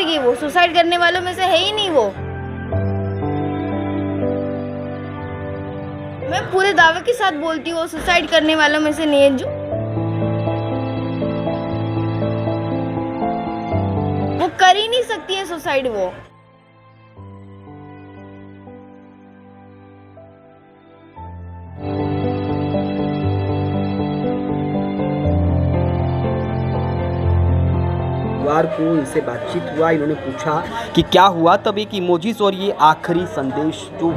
मरेगी, वो सुसाइड करने वालों में से है ही नहीं। वो मैं पूरे दावे के साथ बोलती हूँ वो सुसाइड करने वालों में से नहीं है। जो वो कर ही नहीं सकती है सुसाइड। वो बुधवार को इनसे बातचीत हुआ, इन्होंने पूछा कि क्या हुआ, तब एक इमोजीज और ये आखिरी संदेश जो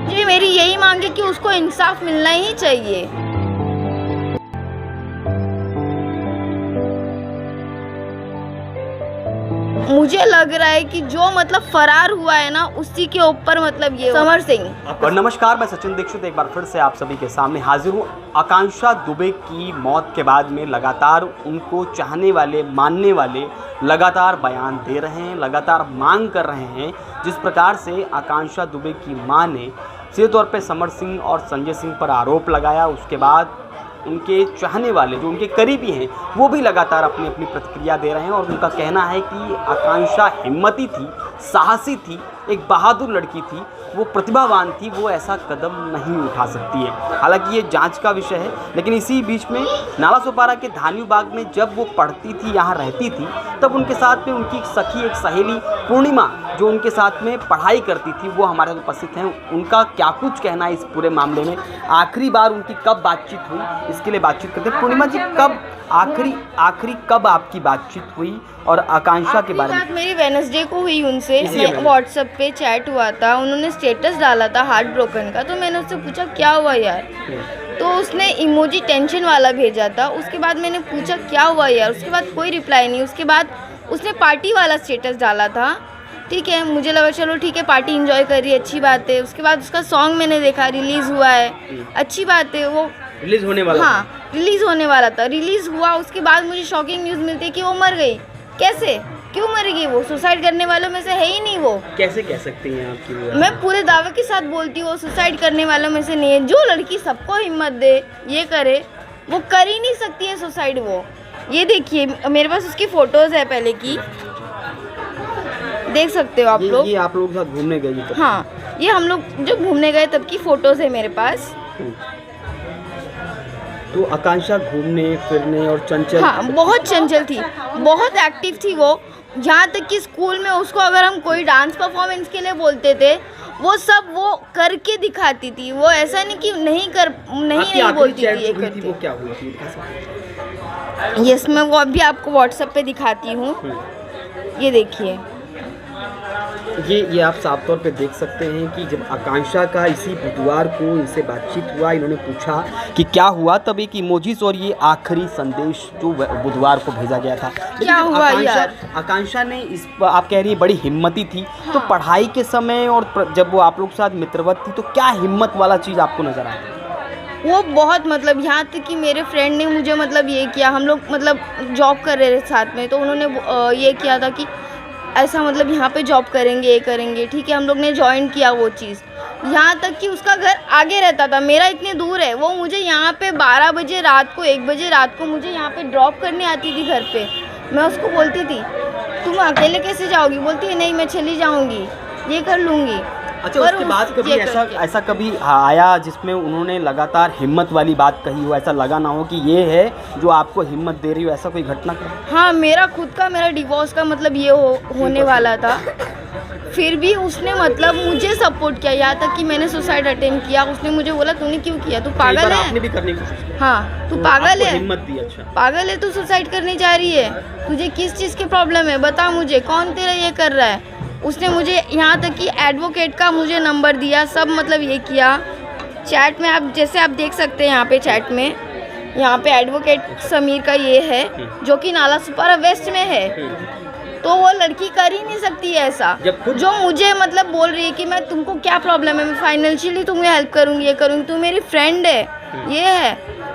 जी मेरी यही मांग है कि उसको इंसाफ मिलना ही चाहिए। मुझे लग रहा है कि जो मतलब फरार हुआ है ना, उसी के ऊपर मतलब ये समर सिंह। और नमस्कार, मैं सचिन दीक्षित एक बार फिर से आप सभी के सामने हाजिर हूँ। आकांक्षा दुबे की मौत के बाद में लगातार उनको चाहने वाले, मानने वाले लगातार बयान दे रहे हैं, लगातार मांग कर रहे हैं। जिस प्रकार से आकांक्षा दुबे की मां ने सीधे तौर पे समर सिंह और संजय सिंह पर आरोप लगाया, उसके बाद उनके चाहने वाले जो उनके करीबी हैं वो भी लगातार अपनी अपनी प्रतिक्रिया दे रहे हैं। और उनका कहना है कि आकांक्षा हिम्मती थी, साहसी थी, एक बहादुर लड़की थी, वो प्रतिभावान थी, वो ऐसा कदम नहीं उठा सकती है। हालांकि ये जांच का विषय है, लेकिन इसी बीच में नालासोपारा के धान्यू बाग में जब वो पढ़ती थी, यहाँ रहती थी, तब उनके साथ में उनकी सखी एक सहेली पूर्णिमा जो उनके साथ में पढ़ाई करती थी, वो हमारे साथ उपस्थित हैं। उनका क्या कुछ कहना है इस पूरे मामले में, आखिरी बार उनकी कब बातचीत हुई, इसके लिए बातचीत करते हैं। पूर्णिमा जी, कब आखिरी कब आपकी बातचीत हुई और आकांक्षा के बारे में? मेरी वेडनेसडे को हुई उनसे। व्हाट्सएप पे चैट हुआ था, उन्होंने स्टेटस डाला था हार्ट ब्रोकन का, तो मैंने उससे पूछा क्या हुआ यार, तो उसने इमोजी टेंशन वाला भेजा था। उसके बाद मैंने पूछा क्या हुआ यार, उसके बाद कोई रिप्लाई नहीं। उसके बाद उसने पार्टी वाला स्टेटस डाला था, ठीक है, मुझे लगा चलो ठीक है पार्टी एंजॉय कर रही है, अच्छी बात है। उसके बाद उसका सॉन्ग मैंने देखा, रिलीज़ हुआ है, अच्छी बात है, वो रिलीज होने वाला, हाँ रिलीज़ होने वाला था, रिलीज़ हुआ। उसके बाद मुझे शॉकिंग न्यूज़ मिलती है कि वो मर गई। कैसे, क्यों मरेगी? वो सुसाइड करने वालों में से है ही नहीं। वो कैसे कह सकती हैं आपकी? मैं पूरे दावे के साथ बोलती हूँ वो सुसाइड करने वालों में से नहीं है। जो लड़की सबको हिम्मत दे, ये करे, वो कर ही नहीं सकती है सुसाइड। वो ये देखिए मेरे पास उसकी फ़ोटोज़ है पहले की, देख सकते हो आप लोग। ये आप लोग साथ घूमने गई तो? हाँ, ये हम लोग जो घूमने गए तब की फ़ोटोज़ है मेरे पास। तो आकांक्षा घूमने फिरने और चंचल, हाँ बहुत चंचल थी, बहुत एक्टिव थी वो। यहाँ तक कि स्कूल में उसको अगर हम कोई डांस परफॉर्मेंस के लिए बोलते थे, वो सब वो करके दिखाती थी। वो ऐसा नहीं कि नहीं बोलती थी, ये करती। वो क्या हुई थी? यस, मैं वो अभी आपको व्हाट्सएप पे दिखाती हूँ, ये देखिए। ये आप साफ तौर पे देख सकते हैं कि जब आकांक्षा का इसी बुधवार को इनसे बातचीत हुआ, इन्होंने पूछा कि क्या हुआ, तब एक इमोजीज और ये आखिरी संदेश जो बुधवार को भेजा गया था। क्या हुआ यार? आकांक्षा ने आप कह रही है बड़ी हिम्मती थी, हाँ। तो पढ़ाई के समय और जब वो आप लोग के साथ मित्रवत थी, तो क्या हिम्मत वाला चीज़ आपको नजर आया? वो बहुत मतलब यहाँ तक कि मेरे फ्रेंड ने मुझे मतलब ये किया, हम लोग मतलब जॉब कर रहे थे साथ में, तो उन्होंने ये किया था कि ऐसा मतलब यहाँ पे जॉब करेंगे, ये करेंगे, ठीक है। हम लोग ने ज्वाइन किया वो चीज़, यहाँ तक कि उसका घर आगे रहता था, मेरा इतनी दूर है। वो मुझे यहाँ पे 12 बजे रात को, 1 बजे रात को मुझे यहाँ पे ड्रॉप करने आती थी घर पे। मैं उसको बोलती थी तुम अकेले कैसे जाओगी, बोलती है नहीं मैं चली जाऊँगी, ये कर लूँगी। अच्छा, उसके बाद कभी ऐसा कभी आया जिसमें उन्होंने लगातार हिम्मत वाली बात कही हो, ऐसा लगा ना हो कि ये है जो आपको हिम्मत दे रही हो, ऐसा कोई घटना? हाँ, मेरा डिवोर्स का मतलब ये होने वाला था, फिर भी उसने मतलब मुझे सपोर्ट किया। यहाँ तक कि मैंने सुसाइड अटेम्प्ट किया, उसने मुझे बोला तूने क्यों किया, तू पागल है? आपने भी करने की कोशिश की? हाँ, तू पागल है, हिम्मत दी। अच्छा, पागल है तू, सुसाइड करने जा रही है, तुझे किस चीज़ की प्रॉब्लम है, बता मुझे, कौन तेरा ये कर रहा है? उसने मुझे यहाँ तक कि एडवोकेट का मुझे नंबर दिया, सब मतलब ये किया। चैट में आप जैसे आप देख सकते हैं, यहाँ पे चैट में यहाँ पे एडवोकेट समीर का ये है, जो कि नालासोपारा वेस्ट में है। तो वो लड़की कर ही नहीं सकती है ऐसा, जो मुझे मतलब बोल रही है कि मैं तुमको क्या प्रॉब्लम है, मैं फाइनेंशियली तुम्हें हेल्प करूँगी, ये करूँगी, तू मेरी फ्रेंड है, ये है,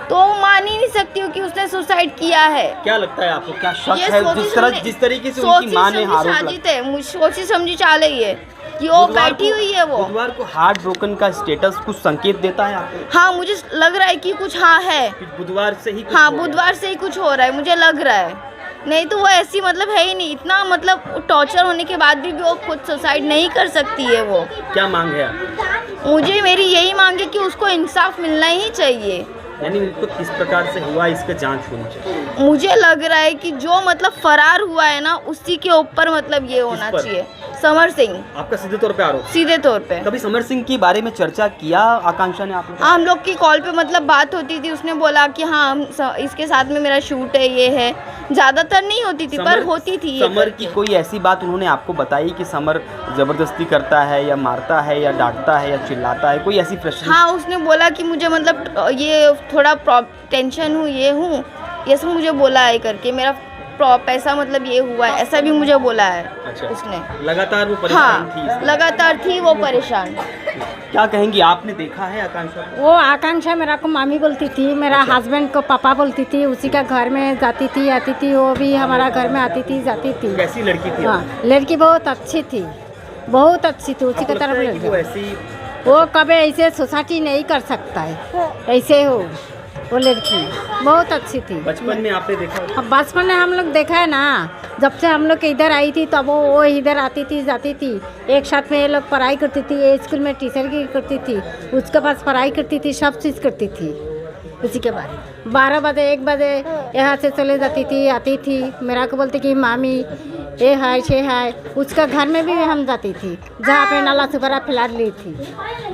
तो मान ही नहीं सकती हूँ कि उसने सुसाइड किया है। क्या लगता है आपको, क्या शक है जिस तरीके से उनकी मां ने आरोप लगाया? सोची समझी चाल है कि वो बैठी हुई है वो। बुधवार को हार्ट ब्रोकन का स्टेटस कुछ संकेत देता है आपको? हाँ, मुझे लग रहा है कि कुछ है। कि बुधवार से ही कुछ हाँ, हो रहा है। बुधवार से ही कुछ हो रहा है, मुझे लग रहा है। नहीं तो वो ऐसी मतलब है ही नहीं, इतना मतलब टॉर्चर होने के बाद भी वो खुद सुसाइड नहीं कर सकती है वो। क्या मांग है आपकी? मुझे मेरी यही मांग है कि उसको इंसाफ मिलना ही चाहिए। यानी उनको किस प्रकार से हुआ इसका जांच होनी चाहिए। मुझे लग रहा है कि जो मतलब फरार हुआ है ना, उसी के ऊपर मतलब ये होना पर? चाहिए। समर सिंह, आपका सीधे तौर पे आरोप? सीधे तौर पे। कभी समर सिंह के बारे में चर्चा किया आकांक्षा ने आपने? हाँ, हम लोग की कॉल पे मतलब बात होती थी, उसने बोला कि हाँ इसके साथ में मेरा शूट है, ये है। ज़्यादातर नहीं होती थी पर होती थी ये समर करके। की कोई ऐसी बात उन्होंने आपको बताई कि समर जबरदस्ती करता है या मारता है या डांटता है या चिल्लाता है, कोई ऐसी प्रश्न? हाँ, उसने बोला कि मुझे मतलब ये थोड़ा टेंशन हूँ, ये सब मुझे बोला है करके, मेरा पैसा मतलब ये हुआ है, ऐसा भी मुझे बोला है। अच्छा। उसने लगातार वो परेशान थी हाँ, इसलिए? लगातार थी वो परेशान। क्या कहेंगी, आपने देखा है आकांक्षा को? वो आकांक्षा मेरा को मामी बोलती थी, मेरा अच्छा। हस्बैंड को पापा बोलती थी, उसी का घर में जाती थी आती थी, वो भी हमारा घर में आती थी जाती थी। कैसी लड़की थी? हाँ, लड़की बहुत अच्छी थी, बहुत अच्छी थी, उसी आपको की लगता है कि तरफ वो ऐसी वो कभी ऐसे सोसाइटी नहीं कर सकता है, ऐसे हो वो लड़की बहुत अच्छी थी। बचपन में आपने देखा होगा? अब बचपन में हम लोग देखा है ना, जब से हम लोग इधर आई थी तब वो इधर आती थी जाती थी, एक साथ में ये लोग पढ़ाई करती थी, ये स्कूल में टीचर की करती थी, उसके पास पढ़ाई करती थी, सब चीज़ करती थी। उसी के बाद 12 बजे 1 बजे यहाँ से चले जाती थी आती थी, मेरा को बोलती कि मामी ये है छे है, उसका घर में भी हम जाती थी जहाँ पे नाला सुबरा फैला ली थी।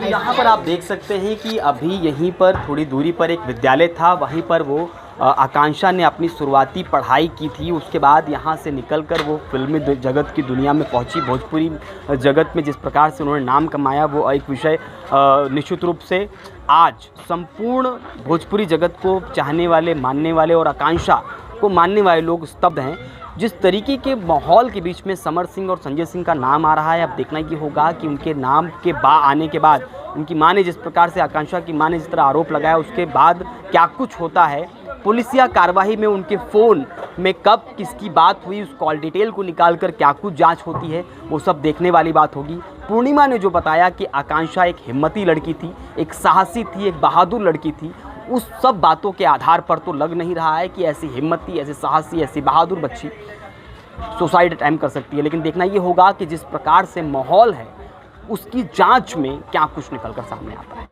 यहाँ पर आप देख सकते हैं कि अभी यहीं पर थोड़ी दूरी पर एक विद्यालय था, वहीं पर वो आकांक्षा ने अपनी शुरुआती पढ़ाई की थी। उसके बाद यहाँ से निकलकर वो फिल्मी जगत की दुनिया में पहुँची। भोजपुरी जगत में जिस प्रकार से उन्होंने नाम कमाया वो एक विषय निश्चित रूप से आज संपूर्ण भोजपुरी जगत को चाहने वाले, मानने वाले और आकांक्षा को मानने वाले लोग स्तब्ध हैं। जिस तरीके के माहौल के बीच में समर सिंह और संजय सिंह का नाम आ रहा है, अब देखना ये होगा कि उनके नाम के आने के बाद उनकी माँ ने जिस प्रकार से, आकांक्षा की माँ ने जिस तरह आरोप लगाया, उसके बाद क्या कुछ होता है। पुलिसिया कार्रवाई में उनके फ़ोन में कब किसकी बात हुई, उस कॉल डिटेल को निकालकर क्या कुछ जांच होती है, वो सब देखने वाली बात होगी। पूर्णिमा ने जो बताया कि आकांक्षा एक हिम्मती लड़की थी, एक साहसी थी, एक बहादुर लड़की थी, उस सब बातों के आधार पर तो लग नहीं रहा है कि ऐसी हिम्मती, ऐसी साहसी, ऐसी बहादुर बच्ची सुसाइड अटेम्प्ट कर सकती है। लेकिन देखना ये होगा कि जिस प्रकार से माहौल है उसकी जांच में क्या कुछ निकल कर सामने आता है।